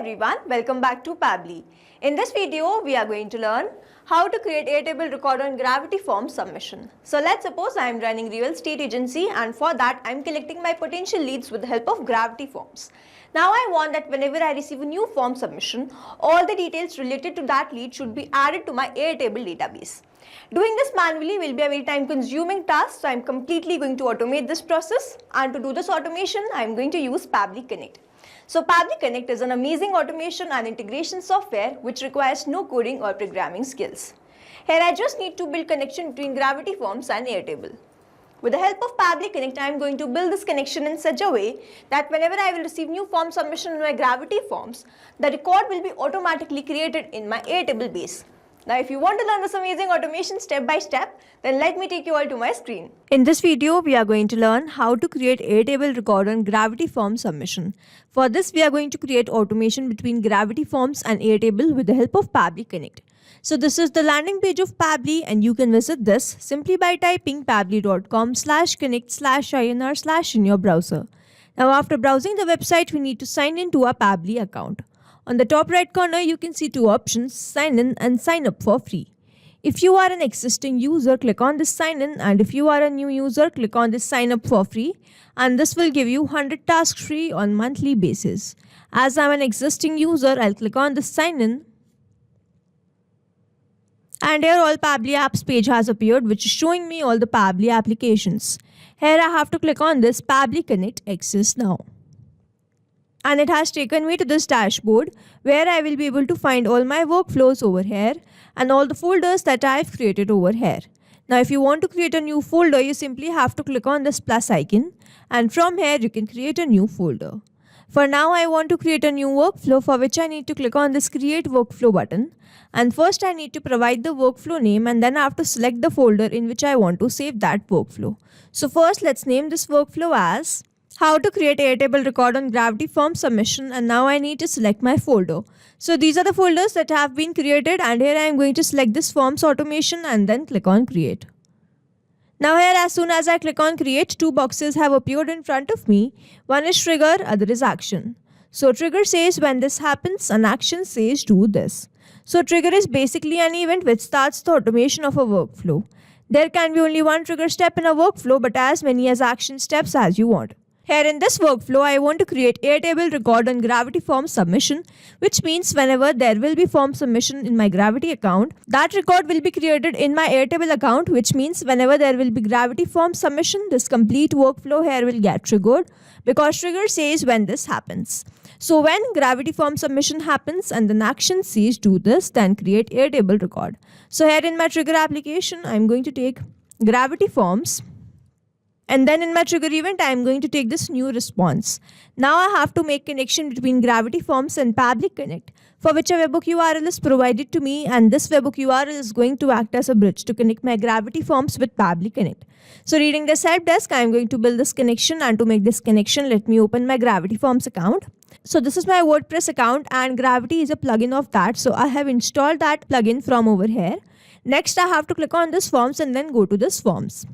everyone, welcome back to Pabbly. In this video, we are going to learn how to create Airtable record on gravity form submission. So let's suppose I am running real estate agency and for that I am collecting my potential leads with the help of gravity forms. Now I want that whenever I receive a new form submission, all the details related to that lead should be added to my Airtable database. Doing this manually will be a very time consuming task, so I am completely going to automate this process, and to do this automation I am going to use Pabbly Connect. So Pabbly Connect is an amazing automation and integration software which requires no coding or programming skills. Here I just need to build connection between gravity forms and Airtable. With the help of Pabbly Connect, I am going to build this connection in such a way that whenever I will receive new form submission in my gravity forms, the record will be automatically created in my Airtable base. Now if you want to learn this amazing automation step by step, then let me take you all to my screen. In this video, we are going to learn how to create Airtable record on gravity form submission. For this, we are going to create automation between gravity forms and Airtable with the help of Pabbly Connect. So this is the landing page of Pabbly, and you can visit this simply by typing pabbly.com/connect/inr/ in your browser. Now after browsing the website, we need to sign in to our Pabbly account. On the top right corner, you can see two options, sign in and sign up for free. If you are an existing user, click on this sign in, and if you are a new user, click on this sign up for free, and this will give you 100 tasks free on monthly basis. As I'm an existing user, I'll click on this sign in, and here all Pabbly apps page has appeared, which is showing me all the Pabbly applications. Here I have to click on this Pabbly Connect Access Now. And it has taken me to this dashboard where I will be able to find all my workflows over here and all the folders that I've created over here. Now if you want to create a new folder, you simply have to click on this plus icon, and from here you can create a new folder. For now I want to create a new workflow, for which I need to click on this create workflow button, and first I need to provide the workflow name, and then I have to select the folder in which I want to save that workflow. So first let's name this workflow as how to create Airtable record on gravity form submission, and now I need to select my folder. So these are the folders that have been created, and here I am going to select this forms automation and then click on create. Now here as soon as I click on create, two boxes have appeared in front of me. One is trigger, other is action. So trigger says when this happens, and action says do this. So trigger is basically an event which starts the automation of a workflow. There can be only one trigger step in a workflow, but as many as action steps as you want. Here in this workflow, I want to create Airtable record on gravity form submission, which means whenever there will be form submission in my gravity account, that record will be created in my Airtable account, which means whenever there will be gravity form submission, this complete workflow here will get triggered, because trigger says when this happens. So when gravity form submission happens and then action says do this, then create Airtable record. So here in my trigger application, I am going to take gravity forms. And then in my trigger event, I am going to take this new response. Now I have to make connection between gravity forms and Pabbly Connect, for which a webhook URL is provided to me, and this webhook URL is going to act as a bridge to connect my gravity forms with Pabbly Connect. So reading this help desk, I am going to build this connection, and to make this connection, let me open my gravity forms account. So this is my WordPress account, and Gravity is a plugin of that. So I have installed that plugin from over here. Next, I have to click on this forms and then go to this forms.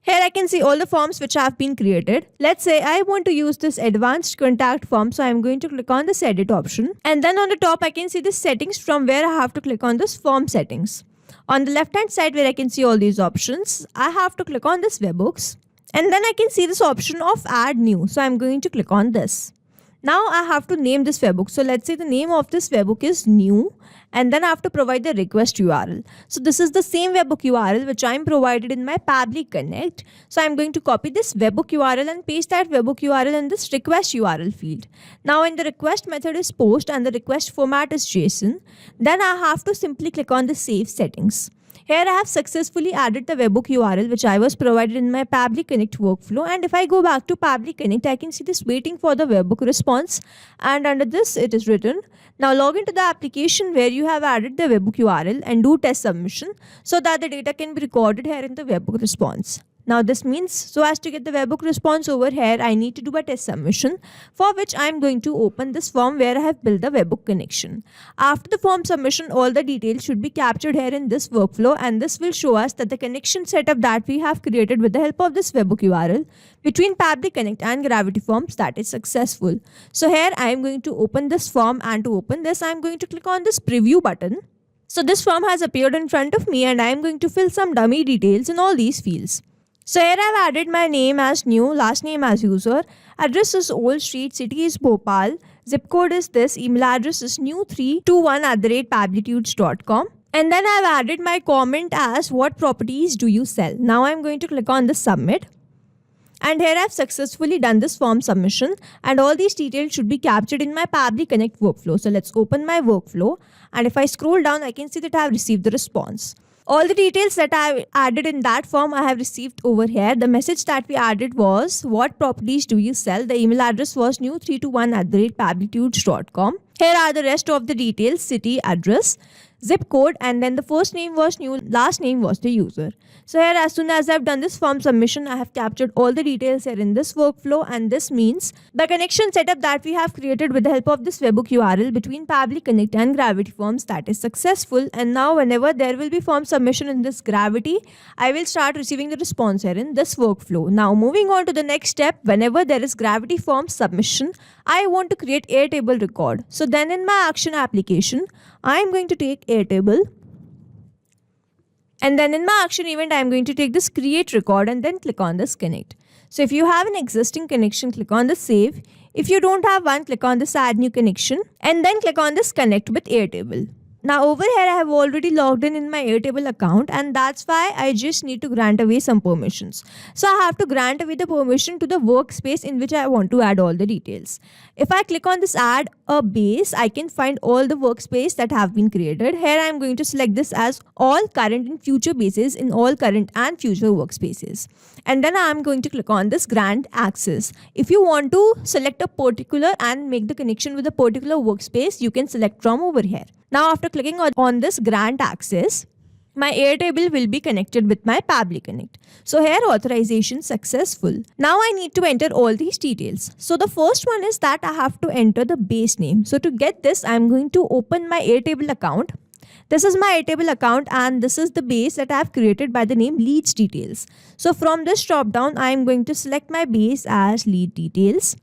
Here I can see all the forms which have been created. Let's say I want to use this advanced contact form, so I am going to click on this edit option. And then on the top I can see this settings, from where I have to click on this form settings. On the left hand side where I can see all these options, I have to click on this webhooks. And then I can see this option of add new, so I am going to click on this. Now I have to name this webhook. So let's say the name of this webhook is new, and then I have to provide the request URL. So this is the same webhook URL which I am provided in my Pabbly Connect. So I am going to copy this webhook URL and paste that webhook URL in this request URL field. Now in the request method is post and the request format is JSON. Then I have to simply click on the save settings. Here I have successfully added the webhook URL which I was provided in my Pabbly Connect workflow, and if I go back to Pabbly Connect, I can see this waiting for the webhook response, and under this it is written, now log into the application where you have added the webhook URL and do test submission so that the data can be recorded here in the webhook response. Now this means, so as to get the webhook response over here, I need to do a test submission, for which I am going to open this form where I have built the webhook connection. After the form submission, all the details should be captured here in this workflow, and this will show us that the connection setup that we have created with the help of this webhook URL between Pabbly Connect and Gravity Forms, that is successful. So here I am going to open this form, and to open this I am going to click on this preview button. So this form has appeared in front of me, and I am going to fill some dummy details in all these fields. So here I have added my name as new, last name as user, address is Old Street, city is Bhopal, zip code is this, email address is new321@pabblitudes.com. And then I have added my comment as what properties do you sell. Now I am going to click on the submit. And here I have successfully done this form submission, and all these details should be captured in my Pabbly Connect workflow. So let's open my workflow, and if I scroll down, I can see that I have received the response. All the details that I added in that form I have received over here. The message that we added was, what properties do you sell? The email address was new321@pabblitudes.com. Here are the rest of the details, city, address, zip code, and then the first name was new, last name was the user. So here, as soon as I've done this form submission, I have captured all the details here in this workflow, and this means the connection setup that we have created with the help of this webhook URL between Pabbly Connect and Gravity Forms, that is successful. And now whenever there will be form submission in this Gravity, I will start receiving the response here in this workflow. Now moving on to the next step, whenever there is Gravity Form submission, I want to create Airtable record. So then in my action application, I am going to take Airtable. And then in my action event, I am going to take this create record and then click on this connect. So if you have an existing connection, click on the save. If you don't have one, click on this add new connection and then click on this connect with Airtable. Now over here, I have already logged in my Airtable account, and that's why I just need to grant away some permissions. So I have to grant away the permission to the workspace in which I want to add all the details. If I click on this add a base, I can find all the workspace that have been created. Here I am going to select this as all current and future bases in all current and future workspaces. And then I am going to click on this grant access. If you want to select a particular and make the connection with a particular workspace, you can select from over here. Now after clicking on this grant access, my Airtable will be connected with my Pabbly Connect. So here authorization successful. Now I need to enter all these details. So the first one is that I have to enter the base name. So to get this, I am going to open my Airtable account. This is my Airtable account, and this is the base that I have created by the name leads details. So from this drop down, I am going to select my base as lead details.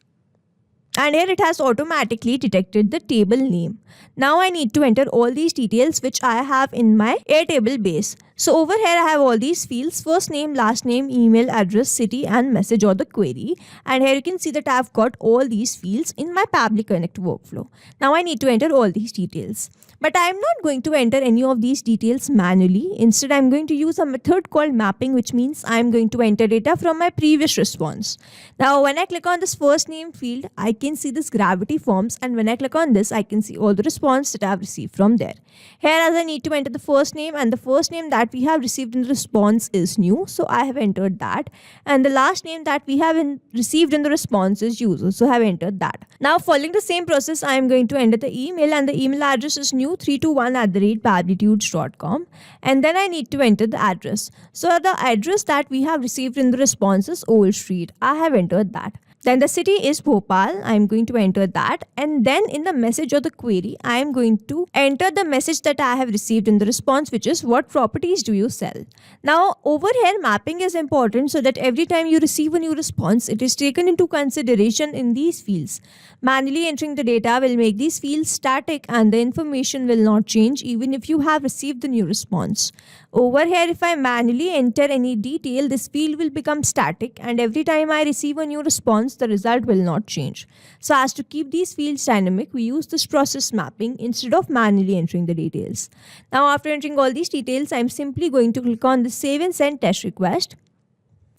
And here it has automatically detected the table name. Now I need to enter all these details which I have in my Airtable base. So over here I have all these fields: first name, last name, email, address, city, and message or the query. And here you can see that I have got all these fields in my Pabbly Connect workflow. Now I need to enter all these details. But I am not going to enter any of these details manually. Instead, I am going to use a method called mapping, which means I am going to enter data from my previous response. Now, when I click on this first name field, I can see this Gravity Forms, and when I click on this, I can see all the response that I have received from there. Here, as I need to enter the first name, and the first name that we have received in the response is new, so I have entered that. And the last name that we have received in the response is user, so I have entered that. Now, following the same process, I am going to enter the email, and the email address is new321@pabblitudes.com, and then I need to enter the address. So the address that we have received in the response is Old Street. I have entered that. Then the city is Bhopal. I am going to enter that. And then in the message or the query, I am going to enter the message that I have received in the response, which is what properties do you sell? Now over here, mapping is important so that every time you receive a new response, it is taken into consideration in these fields. Manually entering the data will make these fields static, and the information will not change even if you have received the new response. Over here, if I manually enter any detail, this field will become static, and every time I receive a new response, the result will not change. So as to keep these fields dynamic, we use this process mapping instead of manually entering the details. Now after entering all these details, I am simply going to click on the save and send test request.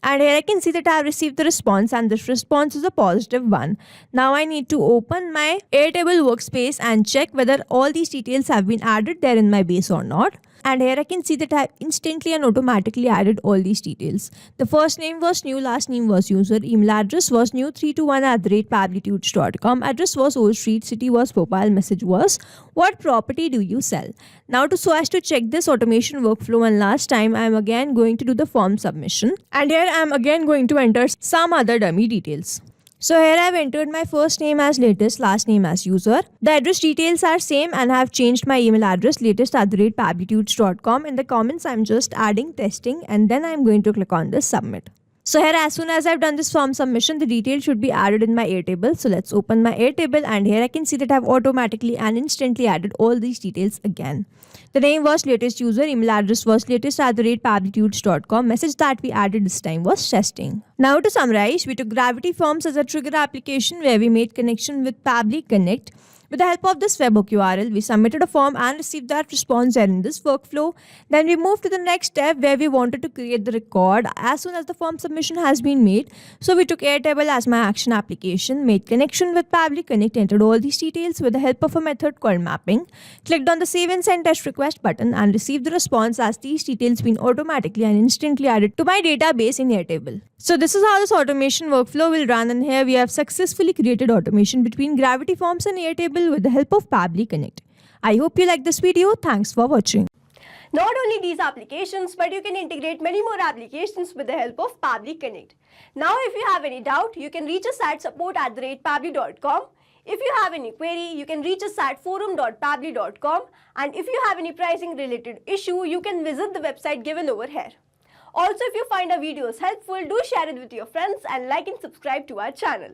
And here I can see that I have received the response, and this response is a positive one. Now I need to open my Airtable workspace and check whether all these details have been added there in my base or not. and here I can see that I have instantly and automatically added all these details. The first name was new, last name was user, email address was new321@pablitudes.com, address was Old Street, city was Bhopal, message was what property do you sell. Now so as to check this automation workflow one last time, I am again going to do the form submission, and here I am again going to enter some other dummy details. So here I have entered my first name as latest, last name as user. The address details are same and I have changed my email address latest@pablitudes.com. In the comments I am just adding testing and then I am going to click on this submit. So here as soon as I have done this form submission, the details should be added in my Airtable. So let's open my Airtable and here I can see that I have automatically and instantly added all these details again. The name was latest user, email address was latest@pablitudes.com, message that we added this time was testing. Now to summarize, we took Gravity Forms as a trigger application where we made connection with Pabbly Connect. With the help of this webhook URL, we submitted a form and received that response error in this workflow. Then we moved to the next step where we wanted to create the record as soon as the form submission has been made. So we took Airtable as my action application, made connection with Pabbly Connect, entered all these details with the help of a method called mapping, clicked on the save and send test request button and received the response as these details been automatically and instantly added to my database in Airtable. So this is how this automation workflow will run, and here we have successfully created automation between Gravity Forms and Airtable with the help of Pabbly Connect. I hope you like this video. Thanks for watching. Not only these applications, but you can integrate many more applications with the help of Pabbly Connect. Now if you have any doubt, you can reach us at support@pabbly.com. If you have any query, you can reach us at forum.pabbly.com, and if you have any pricing related issue, you can visit the website given over here. Also, if you find our videos helpful, do share it with your friends and like and subscribe to our channel.